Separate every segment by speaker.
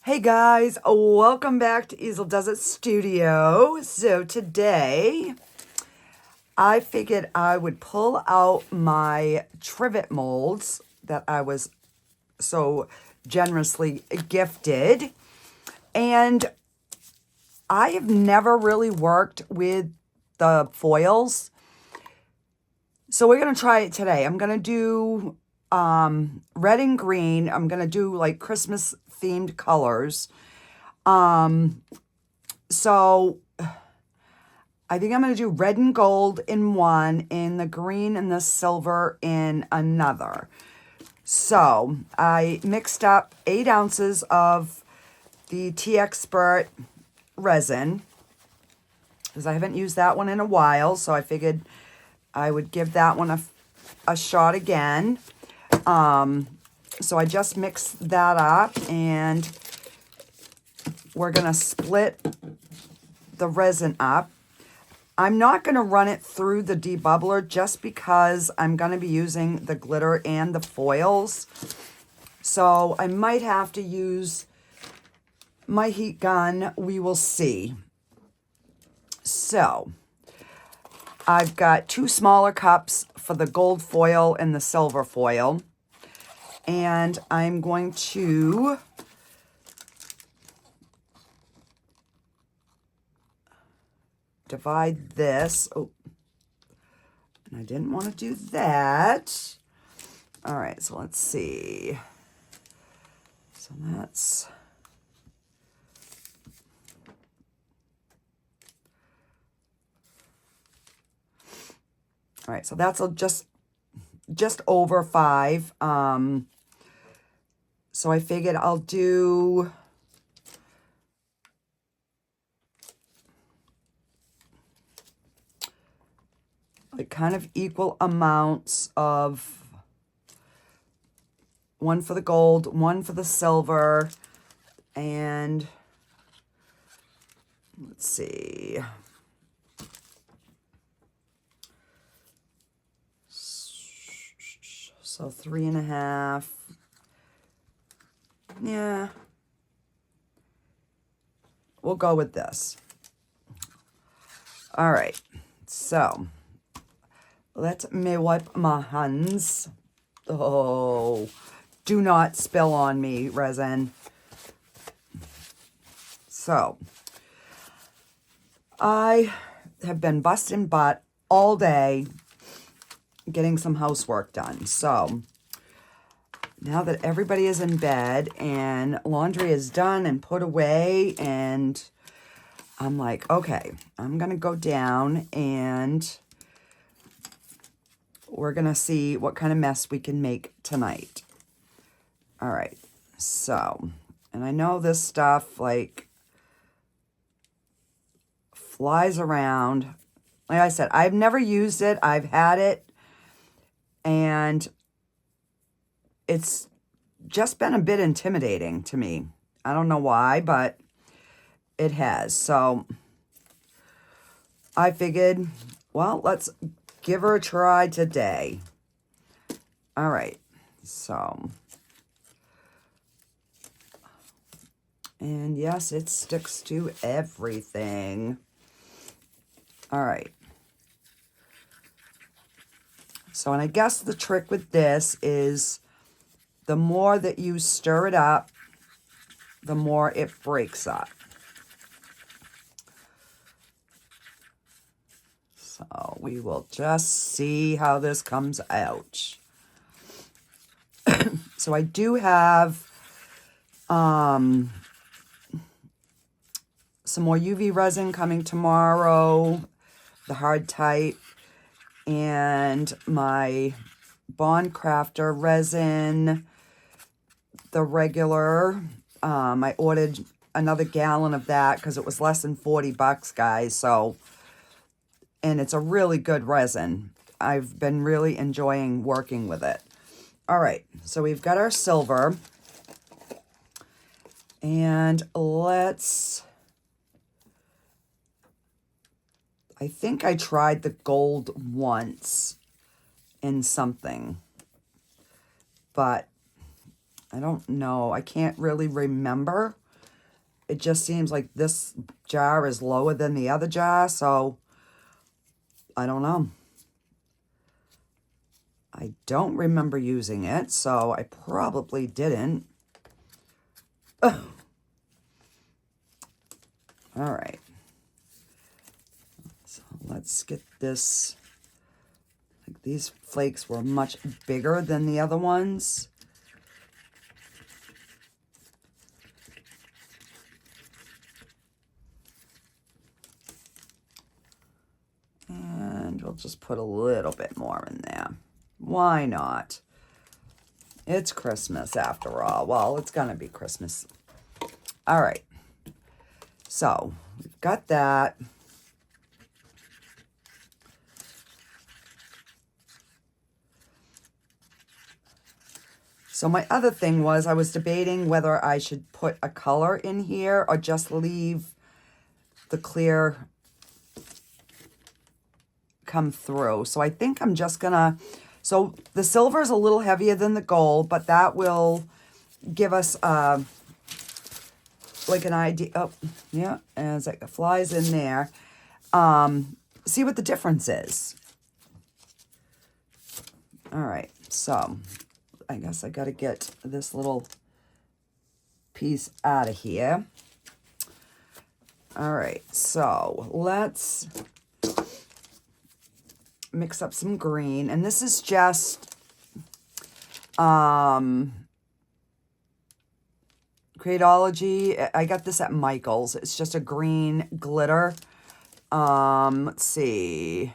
Speaker 1: Hey guys, welcome back to Easel Does It Studio. So today, I figured I would pull out my trivet molds that I was so generously gifted. And I have never really worked with the foils. So we're going to try it today. I'm going to do red and green. I'm going to do like Christmas themed colors. So I think I'm going to do red and gold in one, and the green and the silver in another. So I mixed up 8 ounces of the Teexpert resin, because I haven't used that one in a while, so I figured I would give that one a shot again. So I just mixed that up, and we're going to split the resin up. I'm not going to run it through the debubbler just because I'm going to be using the glitter and the foils. So I might have to use my heat gun. We will see. So I've got 2 smaller cups for the gold foil and the silver foil. And I'm going to divide this. Oh, and I didn't want to do that. All right, so let's see. So that's... All right, so that's just over 5. So I figured I'll do like kind of equal amounts of one for the gold, one for the silver, and let's see. So 3.5. Yeah. We'll go with this. All right. So let me wipe my hands. Oh, do not spill on me, resin. So I have been busting butt all day getting some housework done. So now that everybody is in bed and laundry is done and put away, and I'm like, okay, I'm going to go down and we're going to see what kind of mess we can make tonight. All right. So, and I know this stuff like flies around. Like I said, I've never used it. I've had it, and it's just been a bit intimidating to me. I don't know why, but it has. So I figured, well, let's give her a try today. All right. So, and yes, it sticks to everything. All right. So, and I guess the trick with this is the more that you stir it up, the more it breaks up. So we will just see how this comes out. So I do have some more UV resin coming tomorrow, the hard type, and my Bond Craftor resin, the regular. I ordered another gallon of that because it was less than 40 bucks, guys. So, and it's a really good resin. I've been really enjoying working with it. All right, so we've got our silver. And let's... I think I tried the gold once in something, but I don't know. I can't really remember. it just seems like this jar is lower than the other jar, so I don't know. I don't remember using it, so I probably didn't. Ugh. All right. So let's get this. Like these flakes were much bigger than the other ones. And we'll just put a little bit more in there. Why not? It's Christmas after all. Well, it's gonna be Christmas. All right. So we've got that. So my other thing was I was debating whether I should put a color in here or just leave the clear come through. So I think I'm just gonna, so the silver is a little heavier than the gold, but that will give us like an idea. Oh, yeah, as it flies in there. See what the difference is. All right, so I guess I got to get this little piece out of here. All right, so let's mix up some green, and this is just Creatology. I got this at Michael's. It's just a green glitter. Let's see.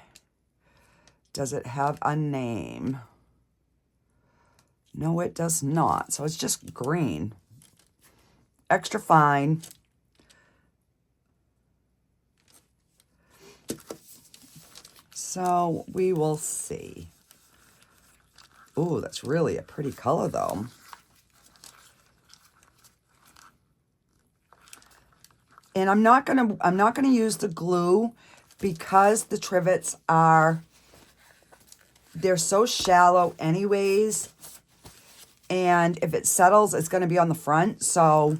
Speaker 1: Does it have a name? No, it does not. So it's just green. Extra fine. So we will see. Ooh, that's really a pretty color though. And I'm not gonna use the glue because the trivets they're so shallow anyways. And if it settles, it's gonna be on the front. So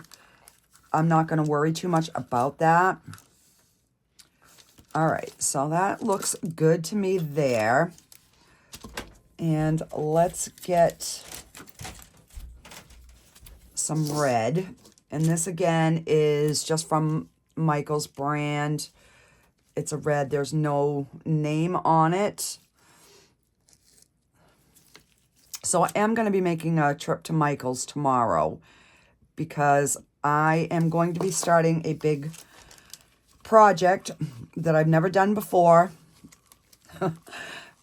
Speaker 1: I'm not gonna worry too much about that. All right, so that looks good to me there. And let's get some red. And this again is just from Michael's brand. It's a red, there's no name on it. So I am going to be making a trip to Michael's tomorrow because I am going to be starting a big project that I've never done before.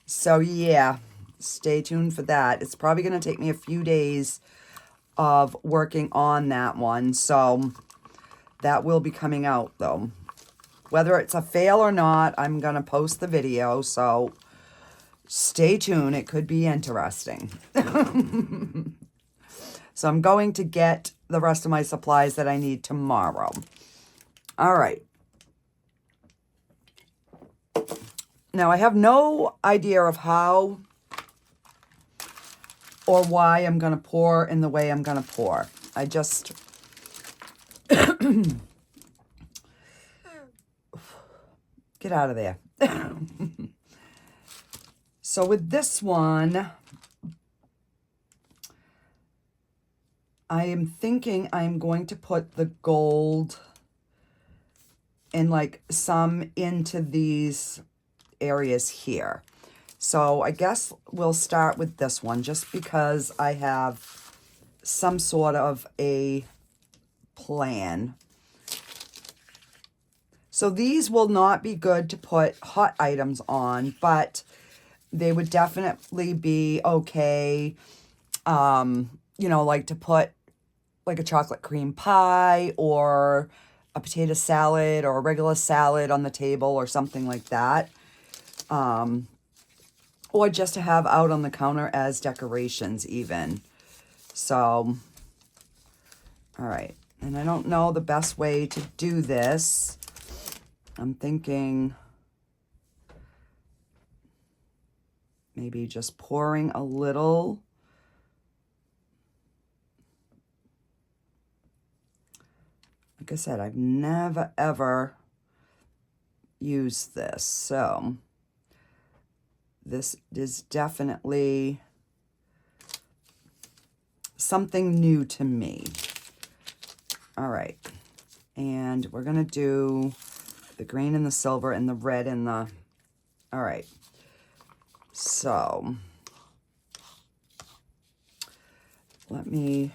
Speaker 1: So yeah, stay tuned for that. It's probably going to take me a few days of working on that one. So that will be coming out though. Whether it's a fail or not, I'm going to post the video. So stay tuned. It could be interesting. So I'm going to get the rest of my supplies that I need tomorrow. All right. Now, I have no idea of how or why I'm going to pour in the way I'm going to pour. I just... Get out of there. So with this one, I am thinking I'm going to put the gold and like some into these areas here. So I guess we'll start with this one just because I have some sort of a plan. So these will not be good to put hot items on, but they would definitely be okay, you know, like to put like a chocolate cream pie or a potato salad or a regular salad on the table or something like that. Or just to have out on the counter as decorations even. So, all right. And I don't know the best way to do this. I'm thinking maybe just pouring a little. like I said, I've never ever used this, so this is definitely something new to me. All right, and we're gonna do the green and the silver and the red and the, all right, so let me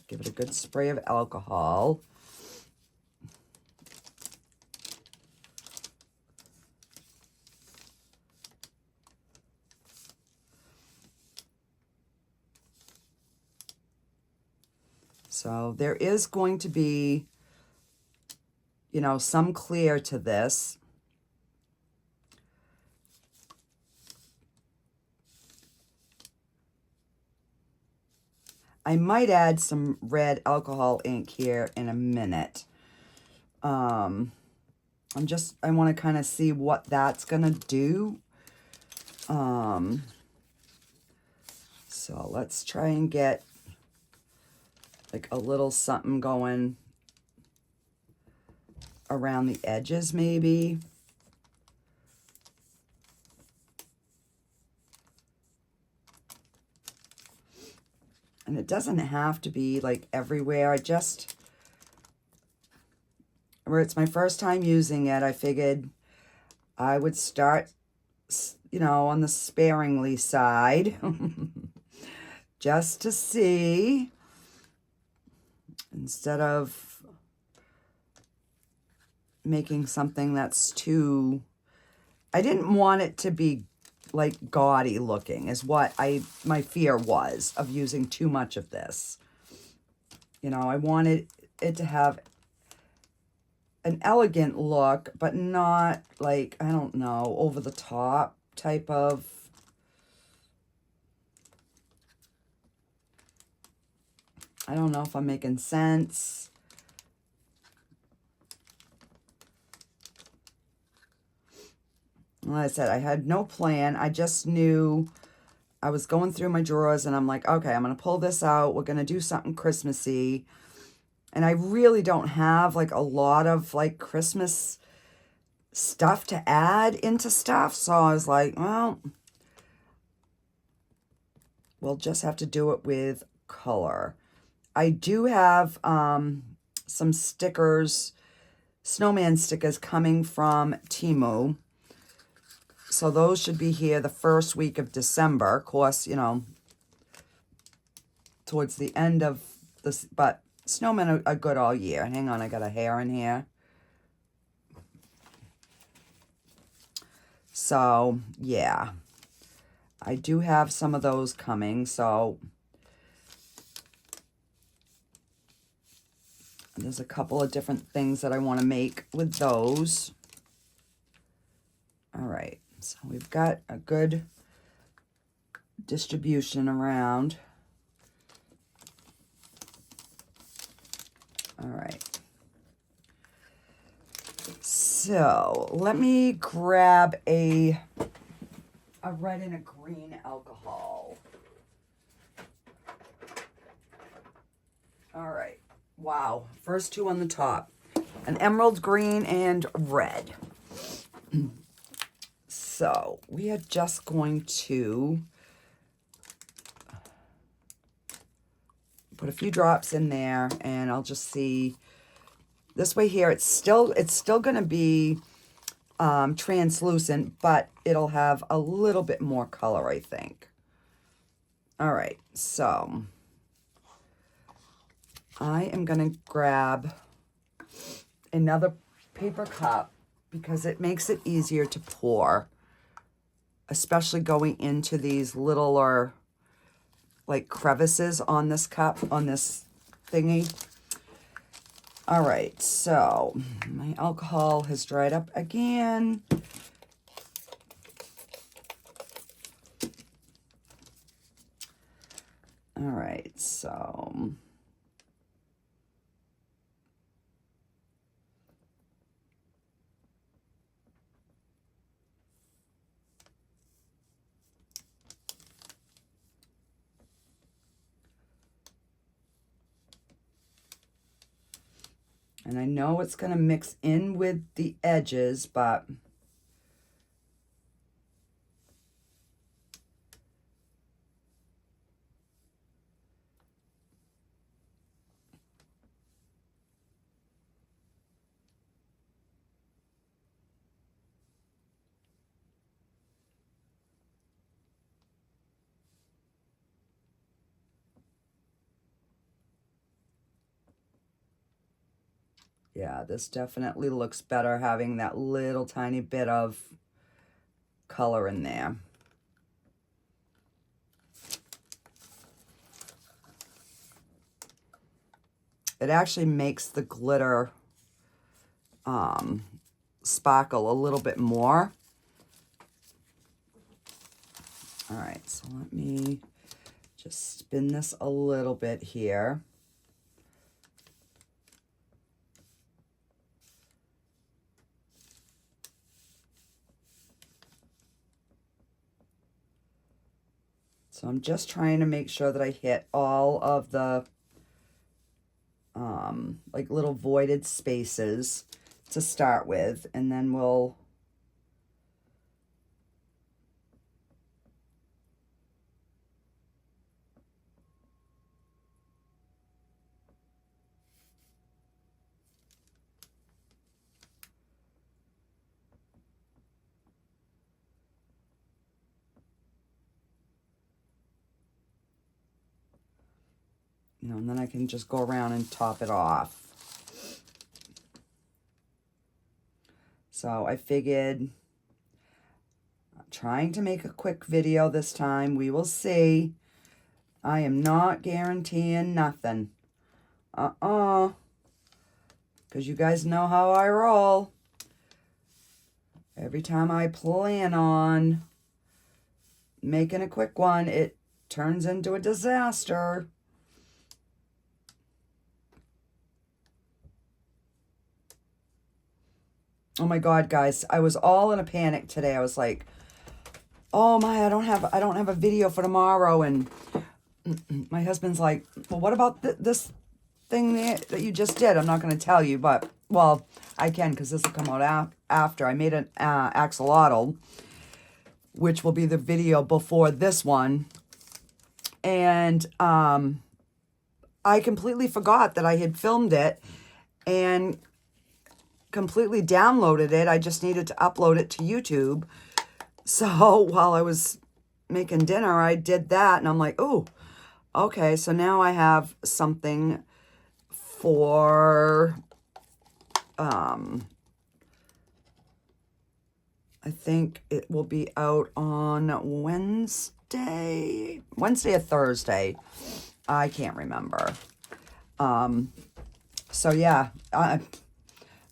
Speaker 1: give it a good spray of alcohol. So there is going to be, you know, some clear to this. I might add some red alcohol ink here in a minute. I want to kind of see what that's going to do. So let's try and get like a little something going around the edges maybe. And it doesn't have to be like everywhere. Where it's my first time using it, I figured I would start, you know, on the sparingly side. Just to see, instead of making something that's too, I didn't want it to be like gaudy looking is what my fear was of using too much of this. You know, I wanted it to have an elegant look, but not like, I don't know, over the top type of. I don't know if I'm making sense. Like I said, I had no plan. I just knew I was going through my drawers and I'm like, okay, I'm going to pull this out. We're going to do something Christmassy. And I really don't have like a lot of like Christmas stuff to add into stuff. So I was like, well, we'll just have to do it with color. I do have some stickers, Snowman stickers coming from Temu. So those should be here the first week of December. Of course, you know, towards the end of this, but snowmen are good all year. Hang on, I got a hair in here. So, yeah. I do have some of those coming, so there's a couple of different things that I want to make with those. All right. So we've got a good distribution around. All right. So let me grab a red and a green alcohol. All right. Wow. First two on the top. An emerald green and red. So we are just going to put a few drops in there, and I'll just see. This way here, it's still going to be translucent, but it'll have a little bit more color, I think. All right, so I am going to grab another paper cup because it makes it easier to pour, especially going into these littler like crevices on this cup, on this thingy. All right, so my alcohol has dried up again. All right, so And I know it's going to mix in with the edges, but yeah, this definitely looks better having that little tiny bit of color in there. It actually makes the glitter sparkle a little bit more. All right, so let me just spin this a little bit here. So I'm just trying to make sure that I hit all of the like little voided spaces to start with, and then we'll and then I can just go around and top it off. So I figured, I'm trying to make a quick video this time. We will see. I am not guaranteeing nothing. Because you guys know how I roll. Every time I plan on making a quick one, it turns into a disaster. Oh my God, guys, I was all in a panic today. I was like, oh my, I don't have a video for tomorrow. And my husband's like, well, what about this thing that you just did? I'm not going to tell you, but, well, I can, because this will come out after. I made an axolotl, which will be the video before this one. And I completely forgot that I had filmed it and completely downloaded it. I just needed to upload it to YouTube. So while I was making dinner, I did that, and I'm like, oh, okay, so now I have something for, I think it will be out on Wednesday or Thursday. I can't remember. So yeah,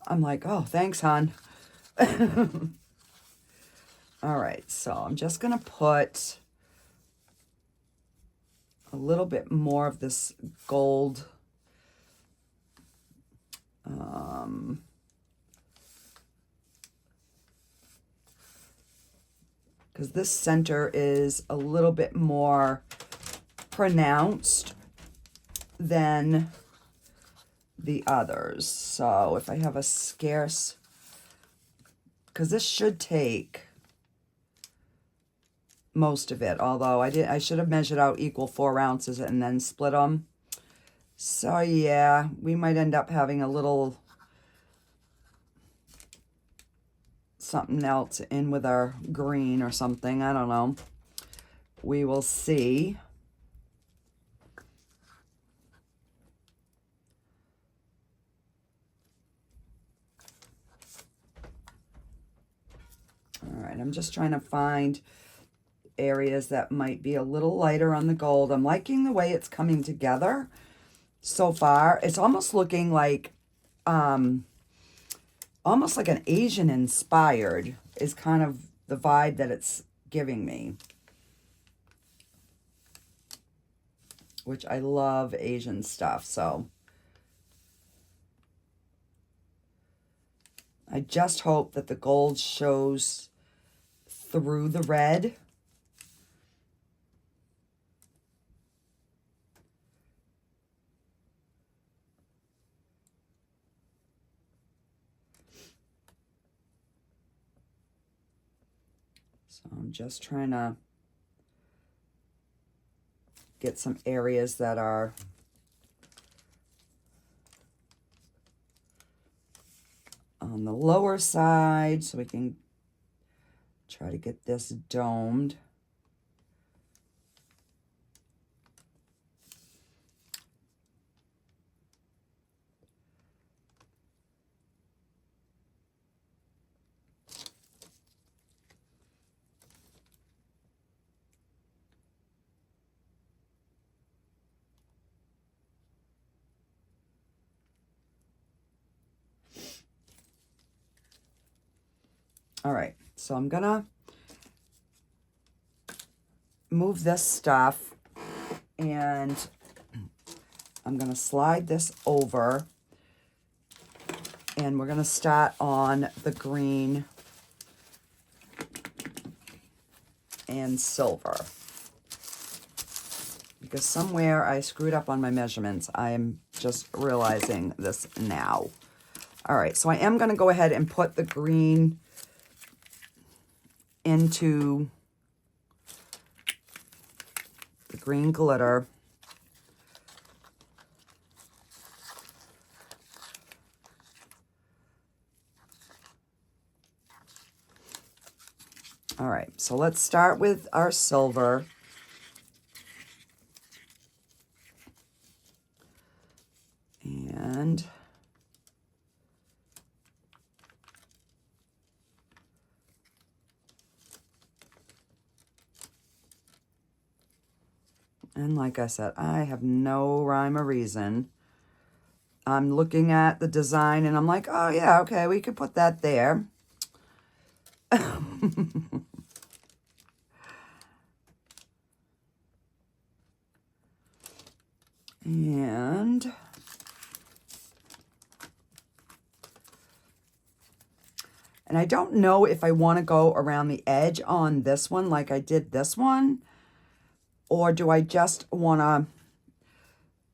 Speaker 1: I'm like, oh, thanks, hon. All right, so I'm just going to put a little bit more of this gold. Because this center is a little bit more pronounced than the others. So if I have a scarce, because this should take most of it, although I should have measured out equal 4 ounces and then split them. So yeah, we might end up having a little something else in with our green or something. I don't know. We will see. All right, I'm just trying to find areas that might be a little lighter on the gold. I'm liking the way it's coming together so far. It's almost looking like, almost like an Asian inspired is kind of the vibe that it's giving me. Which I love Asian stuff, so. I just hope that the gold shows through the red. So I'm just trying to get some areas that are on the lower side so we can try to get this domed. All right, so I'm gonna move this stuff and I'm gonna slide this over and we're gonna start on the green and silver. Because somewhere I screwed up on my measurements. I'm just realizing this now. All right, so I am gonna go ahead and put the green into the green glitter. All right, so let's start with our silver. And like I said, I have no rhyme or reason. I'm looking at the design and I'm like, oh yeah, okay, we could put that there. And I don't know if I want to go around the edge on this one like I did this one, or do I just want to,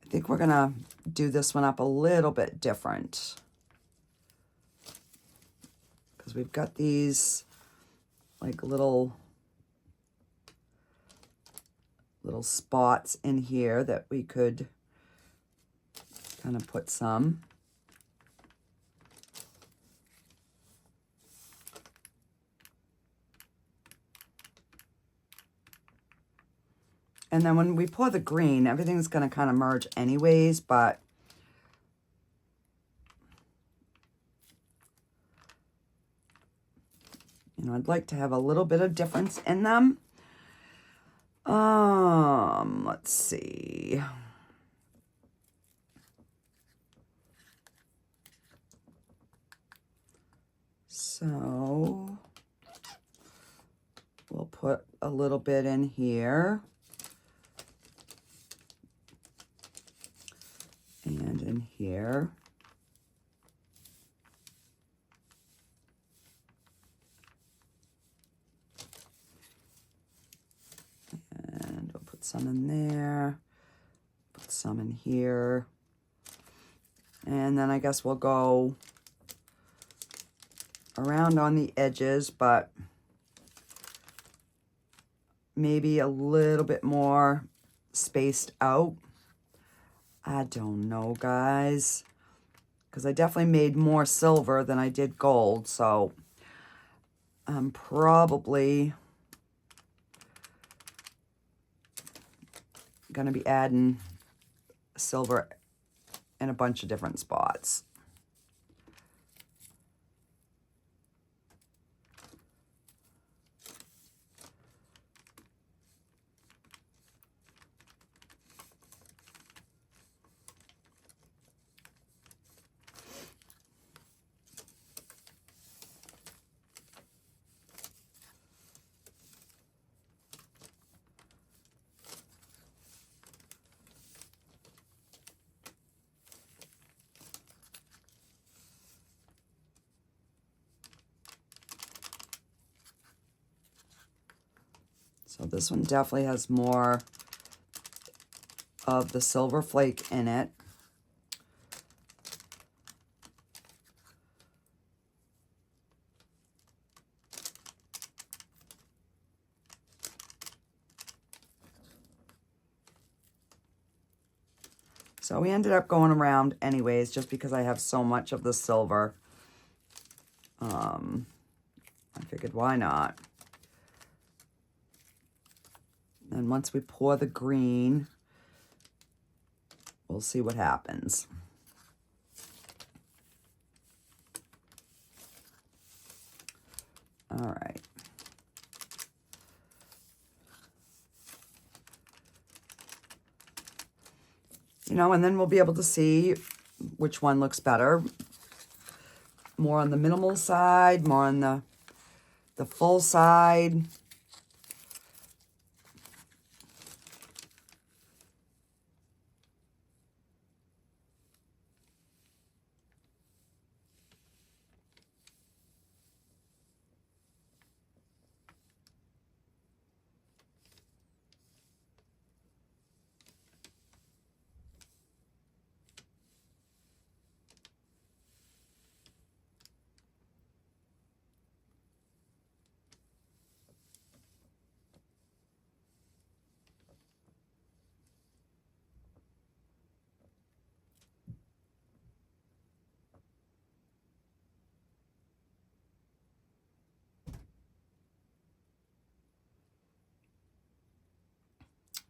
Speaker 1: I think we're going to do this one up a little bit different. Because we've got these like little spots in here that we could kind of put some. And then when we pour the green, everything's going to kind of merge anyways, but you know, I'd like to have a little bit of difference in them. Let's see. So we'll put a little bit in here. And in here. And we'll put some in there. Put some in here. And then I guess we'll go around on the edges, but maybe a little bit more spaced out. I don't know, guys, because I definitely made more silver than I did gold, so I'm probably going to be adding silver in a bunch of different spots. So this one definitely has more of the silver flake in it. So we ended up going around anyways, just because I have so much of the silver. I figured, why not? And once we pour the green, we'll see what happens. All right. You know, and then we'll be able to see which one looks better. More on the minimal side, more on the full side.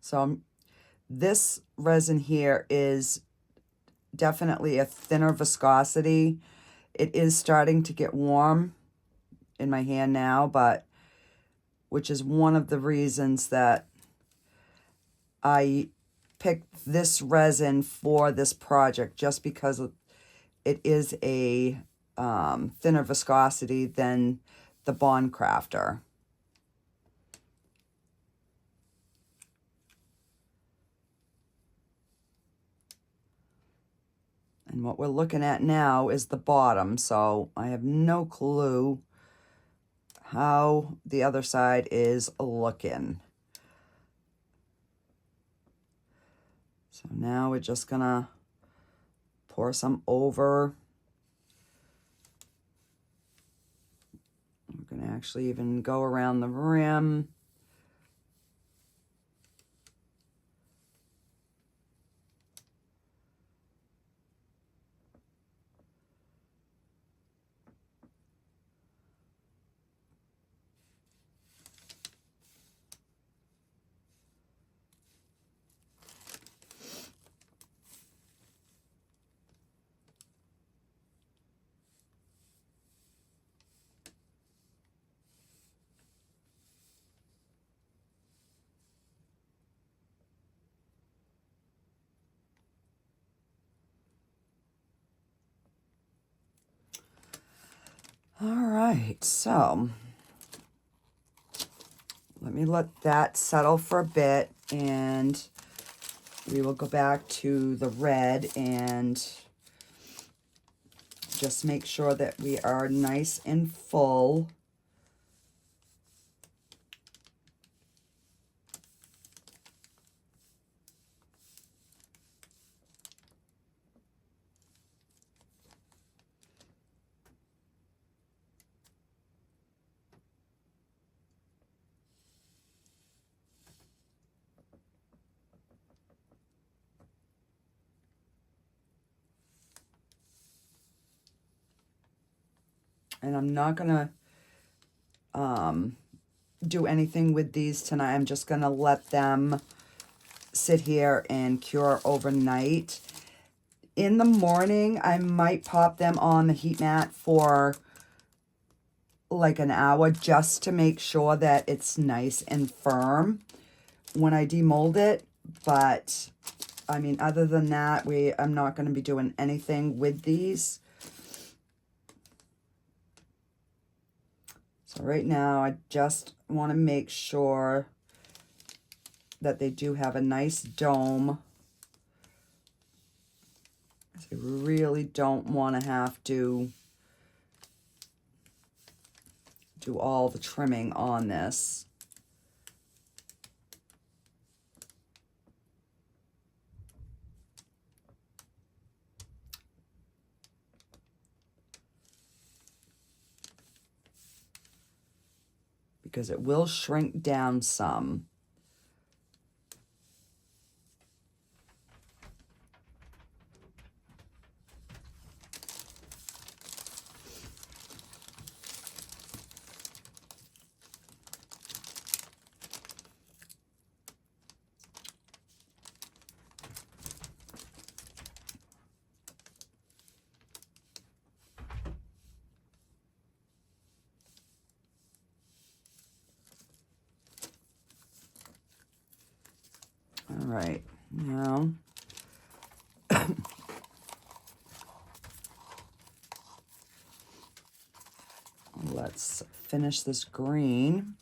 Speaker 1: So this resin here is definitely a thinner viscosity. It is starting to get warm in my hand now, but which is one of the reasons that I picked this resin for this project, just because it is a thinner viscosity than the Bond Craftor. And what we're looking at now is the bottom, so I have no clue how the other side is looking. So now we're just gonna pour some over. We're gonna actually even go around the rim. All right, so let me let that settle for a bit, and we will go back to the red and just make sure that we are nice and full. And I'm not gonna do anything with these tonight. I'm just gonna let them sit here and cure overnight. In the morning, I might pop them on the heat mat for like an hour, just to make sure that it's nice and firm when I demold it. But I mean, other than that, I'm not going to be doing anything with these. So right now, I just want to make sure that they do have a nice dome. I really don't want to have to do all the trimming on this. Because it will shrink down some. All right, now let's finish this green.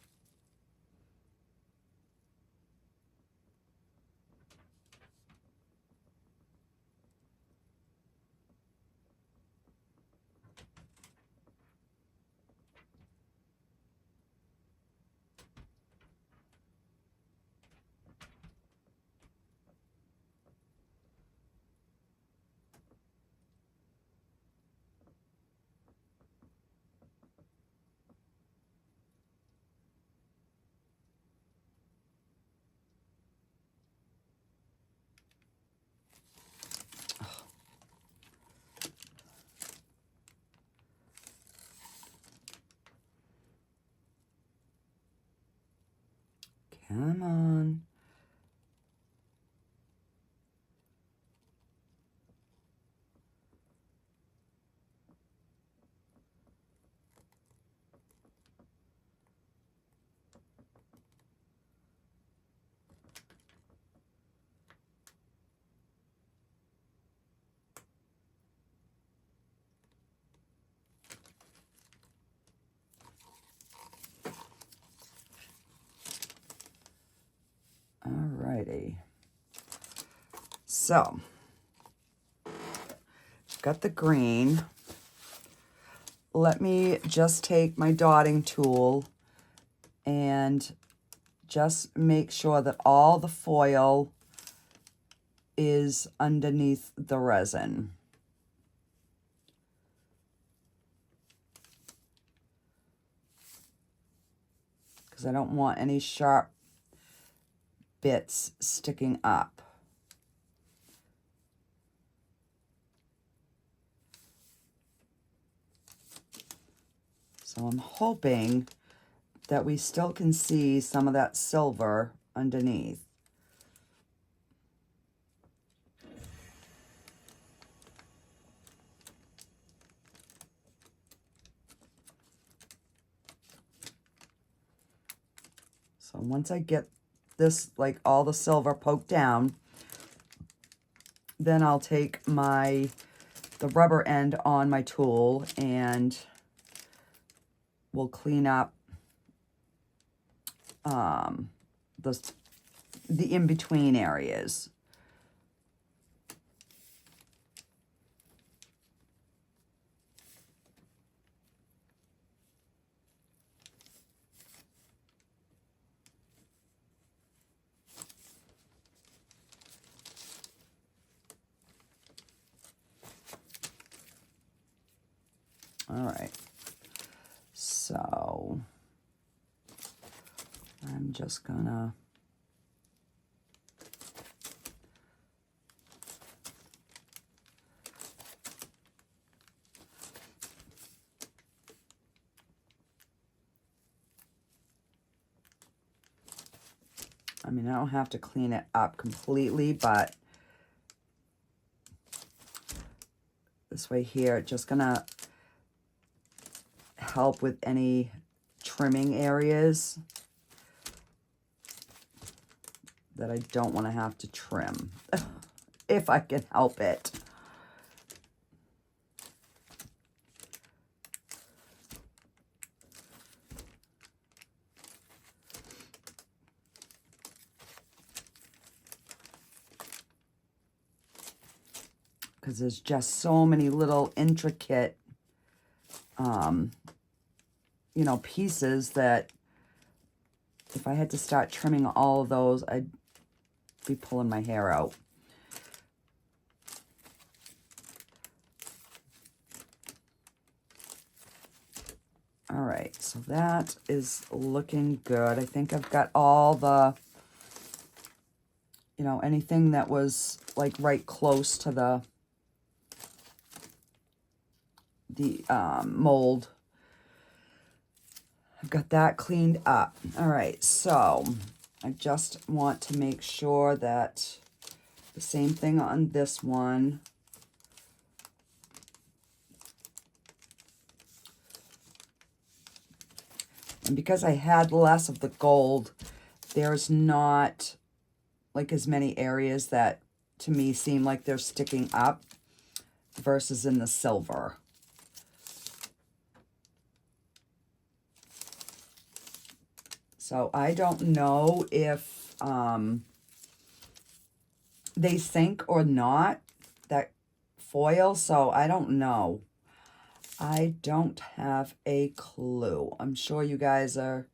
Speaker 1: Come on. Alrighty. So, got the green. Let me just take my dotting tool and just make sure that all the foil is underneath the resin. Because I don't want any sharp bits sticking up. So I'm hoping that we still can see some of that silver underneath. So once I get this, like all the silver poked down, then I'll take the rubber end on my tool and we'll clean up the in-between areas. All right, so I'm just gonna I mean, I don't have to clean it up completely, but this way here, just gonna help with any trimming areas that I don't want to have to trim, if I can help it. Because there's just so many little intricate, you know, pieces that if I had to start trimming all of those, I'd be pulling my hair out. All right, so that is looking good. I think I've got all the, you know, anything that was like right close to the mold. I've got that cleaned up. All right, so I just want to make sure that the same thing on this one. And because I had less of the gold, there's not like as many areas that to me seem like they're sticking up versus in the silver. So I don't know if they sink or not, that foil, so I don't know. I don't have a clue. I'm sure you guys are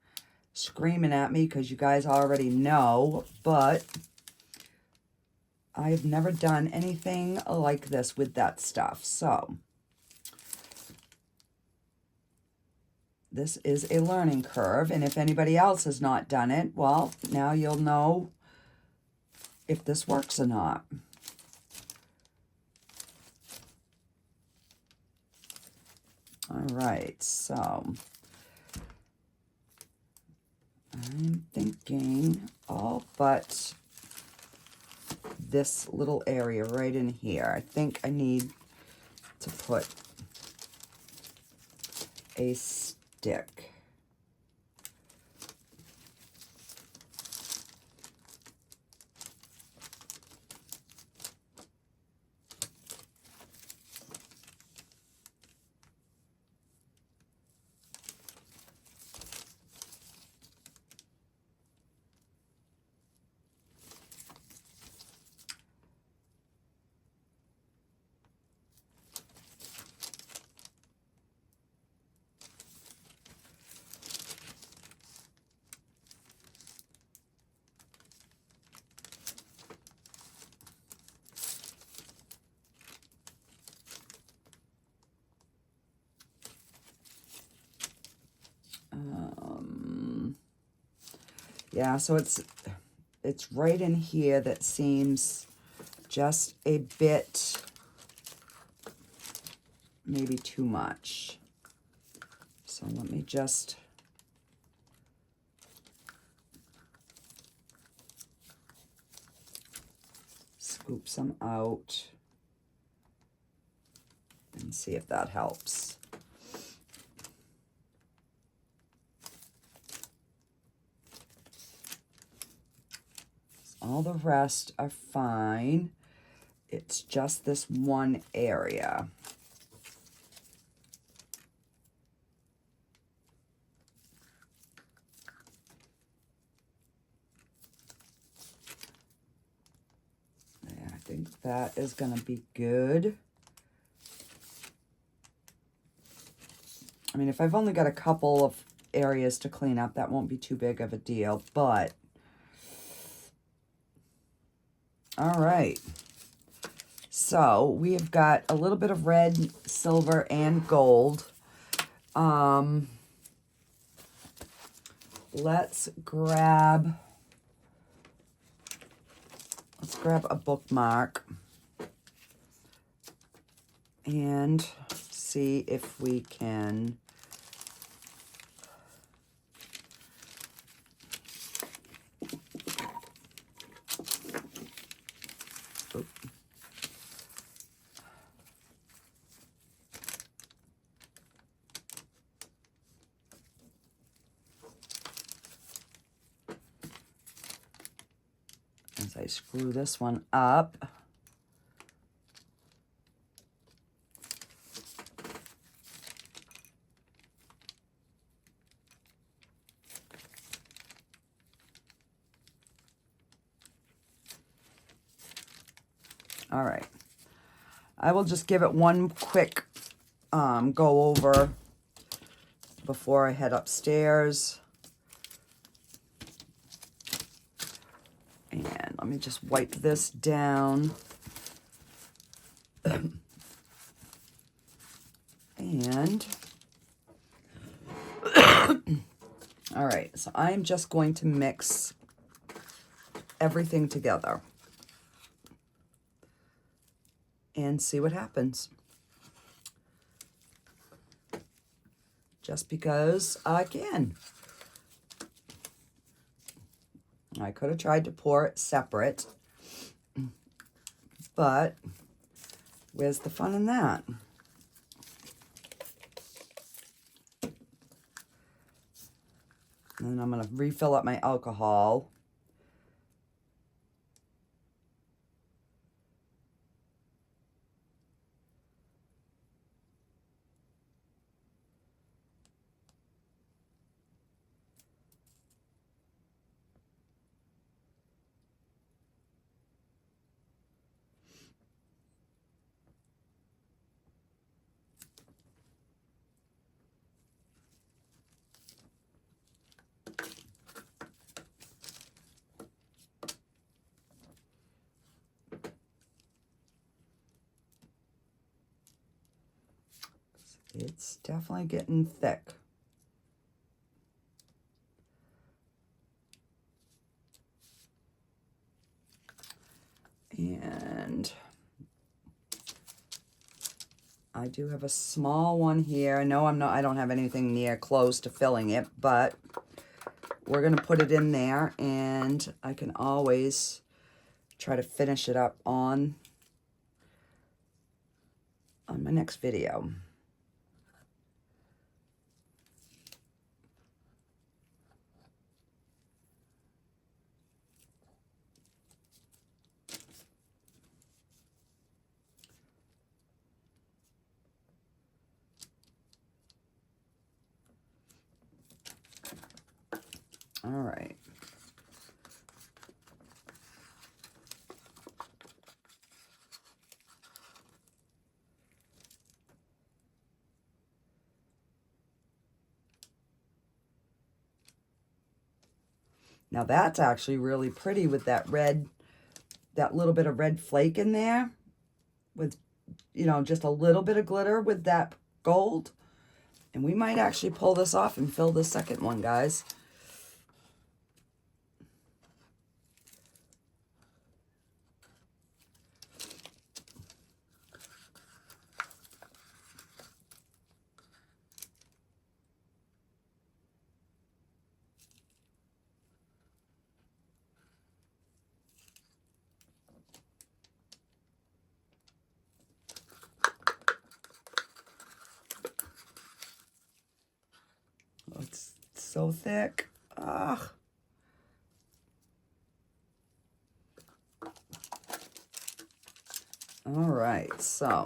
Speaker 1: screaming at me because you guys already know, but I've never done anything like this with that stuff. So this is a learning curve, and if anybody else has not done it, well, now you'll know if this works or not. All right, so I'm thinking all but this little area right in here. I think I need to put a stick. Yeah, so it's right in here that seems just a bit, maybe too much. So let me just scoop some out and see if that helps. All the rest are fine. It's just this one area. Yeah, I think that is going to be good. I mean, if I've only got a couple of areas to clean up, that won't be too big of a deal, but all right. So we have got a little bit of red, silver, and gold. Let's grab a bookmark and see if we can as I screw this one up. All right. I will just give it one quick go over before I head upstairs. And let me just wipe this down. And all right, so I'm just going to mix everything together and see what happens. Just because I can. I could have tried to pour it separate, but where's the fun in that? And I'm going to refill up my alcohol. It's definitely getting thick. And I do have a small one here. No, I don't have anything near close to filling it, but we're going to put it in there, and I can always try to finish it up on my next video. All right. Now that's actually really pretty with that red, that little bit of red flake in there with, you know, just a little bit of glitter with that gold. And we might actually pull this off and fill the second one, guys. Oh, it's so thick. Ugh. All right, so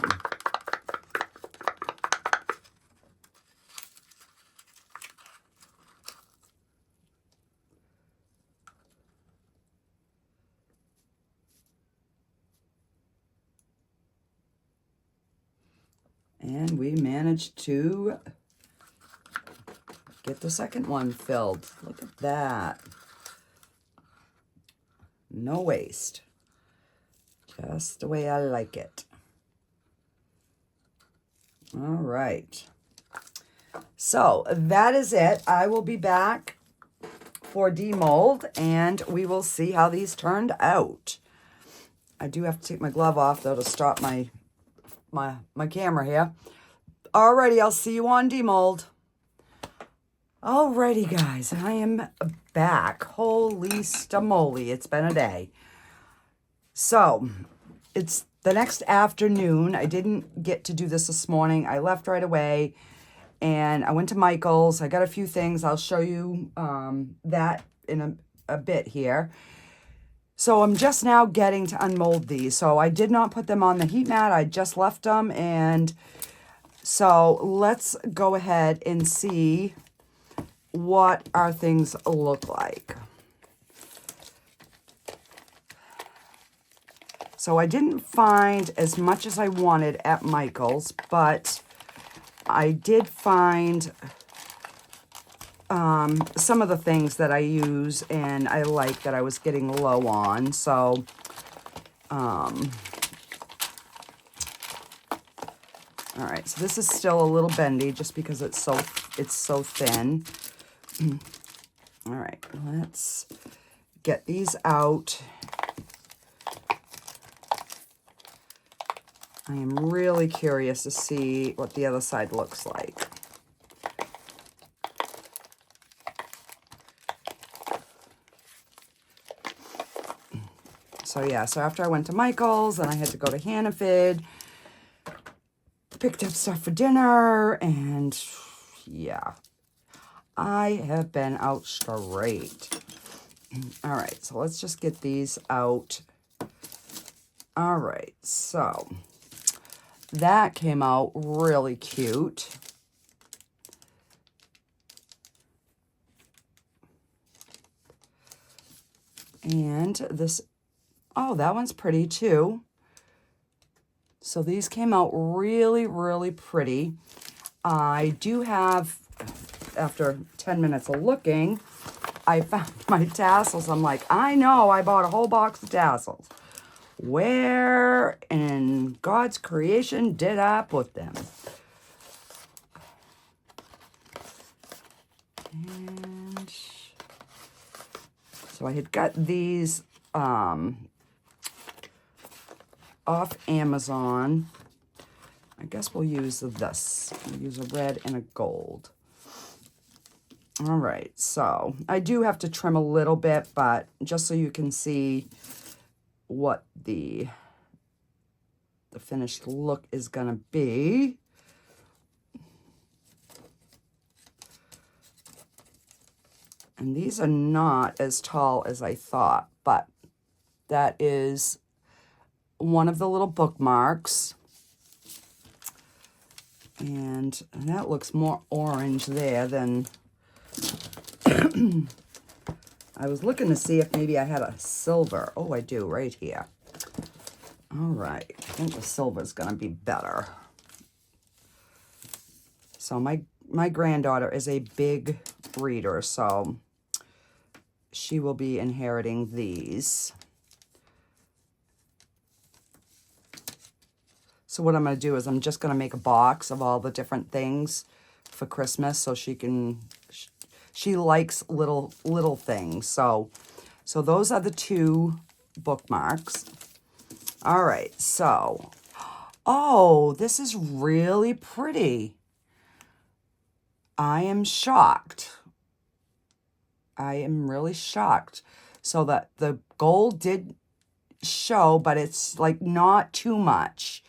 Speaker 1: and we managed to get the second one filled. Look at that. No waste. Just the way I like it. All right. So that is it. I will be back for demold, and we will see how these turned out. I do have to take my glove off, though, to stop my camera here. Alrighty, I'll see you on demold. Alrighty, guys, I am back. Holy stamoly, it's been a day. So, it's the next afternoon. I didn't get to do this morning. I left right away, and I went to Michael's. I got a few things. I'll show you that in a bit here. So I'm just now getting to unmold these. So I did not put them on the heat mat. I just left them, and so let's go ahead and see what our things look like. So I didn't find as much as I wanted at Michael's, but I did find some of the things that I use and I like that I was getting low on. So, all right, so this is still a little bendy just because it's so thin. All right, let's get these out. I am really curious to see what the other side looks like. So yeah, so after I went to Michael's, and I had to go to Hannaford, picked up stuff for dinner, and yeah, I have been out straight. All right, so let's just get these out. All right, so that came out really cute. And this, oh, that one's pretty too. So these came out really, really pretty. I do have, after 10 minutes of looking, I found my tassels. I'm like, I know I bought a whole box of tassels. Where in God's creation did I put them? And so I had got these off Amazon. I guess we'll use this. We'll use a red and a gold. All right, so I do have to trim a little bit, but just so you can see what the finished look is gonna be. And these are not as tall as I thought, but that is one of the little bookmarks. And that looks more orange there than... I was looking to see if maybe I had a silver. Oh, I do, right here. All right, I think the silver is gonna be better. So my granddaughter is a big reader, so she will be inheriting these. So what I'm going to do is I'm just going to make a box of all the different things for Christmas so she likes little things. So those are the two bookmarks. All right, so, oh, this is really pretty. I am shocked. I am really shocked. So that the gold did show, but it's like not too much.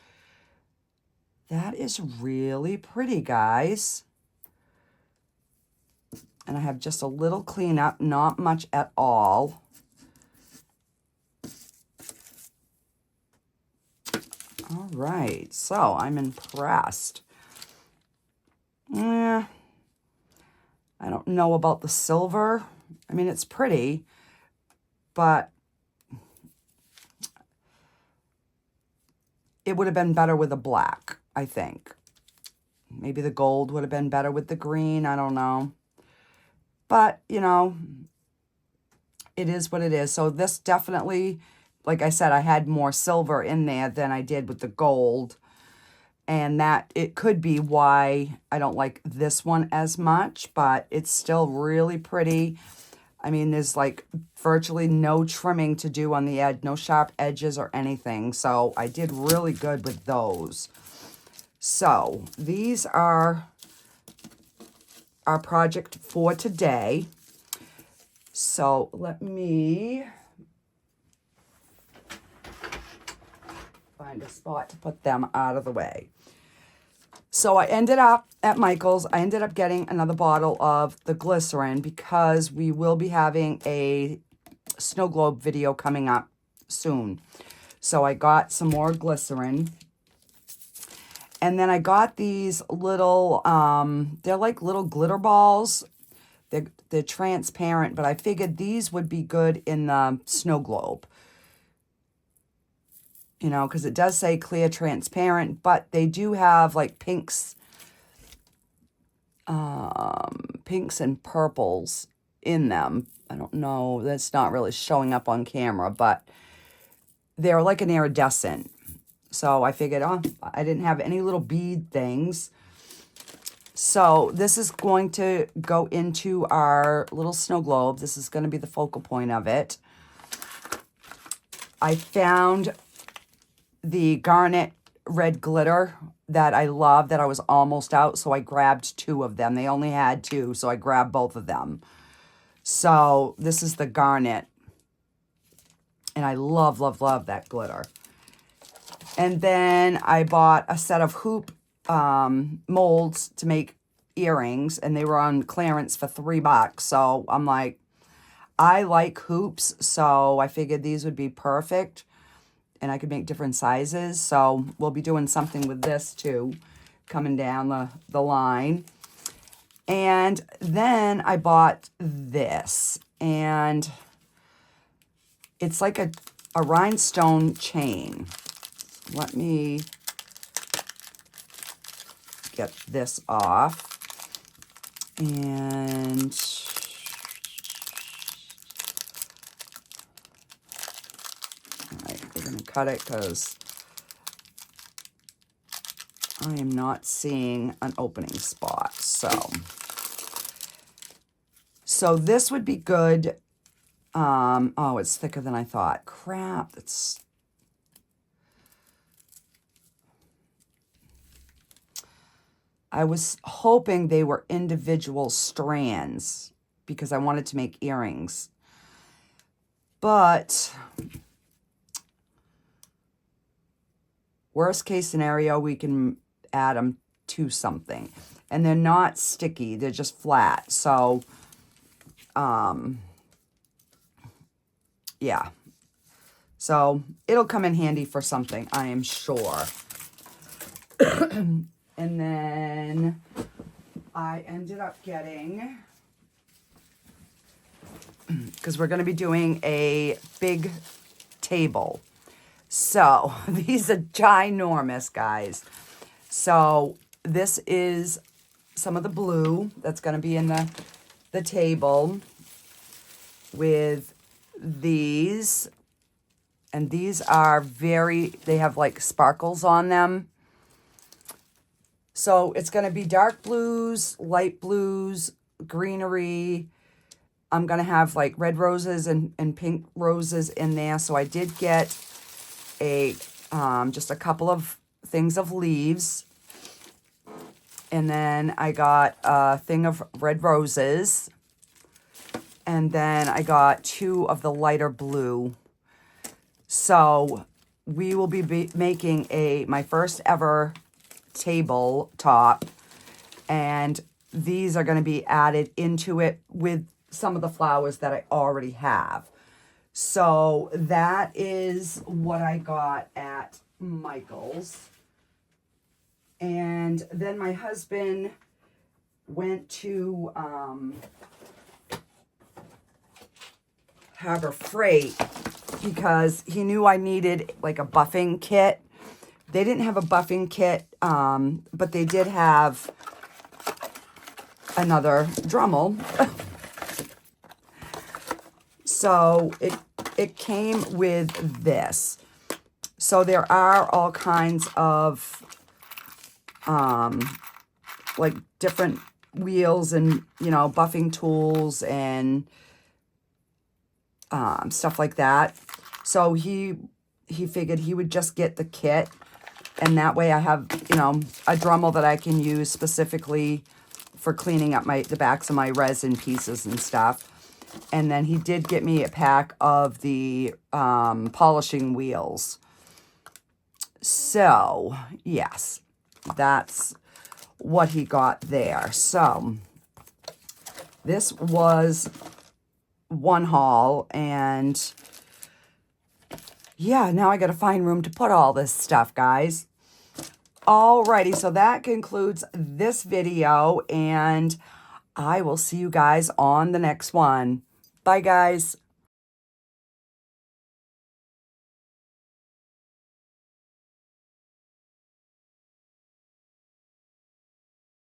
Speaker 1: That is really pretty, guys. And I have just a little cleanup, not much at all. All right, so I'm impressed. Yeah, I don't know about the silver. I mean, it's pretty, but it would have been better with a black, I think. Maybe the gold would have been better with the green. I don't know. But, you know, it is what it is. So this definitely, like I said, I had more silver in there than I did with the gold. And that, it could be why I don't like this one as much, but it's still really pretty. I mean, there's like virtually no trimming to do on the edge, no sharp edges or anything. So I did really good with those. So these are our project for today. So let me find a spot to put them out of the way. So I ended up at Michael's. I ended up getting another bottle of the glycerin because we will be having a snow globe video coming up soon. So I got some more glycerin. And then I got these little, they're like little glitter balls. They're transparent, but I figured these would be good in the snow globe. You know, because it does say clear transparent, but they do have like pinks and purples in them. I don't know, that's not really showing up on camera, but they're like an iridescent. So I figured, oh, I didn't have any little bead things. So this is going to go into our little snow globe. This is going to be the focal point of it. I found the garnet red glitter that I love, that I was almost out, so I grabbed 2 of them. They only had 2, so I grabbed both of them. So this is the garnet, and I love, love, love that glitter. And then I bought a set of hoop molds to make earrings, and they were on clearance for $3. So I'm like, I like hoops, so I figured these would be perfect. And I could make different sizes. So we'll be doing something with this too, coming down the line. And then I bought this. And it's like a rhinestone chain. Let me get this off. And cut it because I am not seeing an opening spot. So So this would be good. Oh, it's thicker than I thought. Crap, I was hoping they were individual strands because I wanted to make earrings. But worst case scenario, we can add them to something. And they're not sticky, they're just flat. So, yeah. So it'll come in handy for something, I am sure. And then I ended up getting, because we're going to be doing a big table. So these are ginormous, guys. So this is some of the blue that's going to be in the table with these. And these are they have like sparkles on them. So it's going to be dark blues, light blues, greenery. I'm going to have like red roses and pink roses in there. So I did get just a couple of things of leaves. And then I got a thing of red roses. And then I got 2 of the lighter blue. So we will be making my first ever tabletop, and these are going to be added into it with some of the flowers that I already have. So that is what I got at Michael's. And then my husband went to Harbor Freight because he knew I needed like a buffing kit. They didn't have a buffing kit, but they did have another Dremel. So it came with this. So there are all kinds of like different wheels and, buffing tools and stuff like that. So he figured he would just get the kit. And that way I have, a Dremel that I can use specifically for cleaning up the backs of my resin pieces and stuff. And then he did get me a pack of the polishing wheels. So, yes, that's what he got there. So, this was one haul, and yeah, now I got to find room to put all this stuff, guys. Alrighty, so that concludes this video, and I will see you guys on the next one. Bye, guys.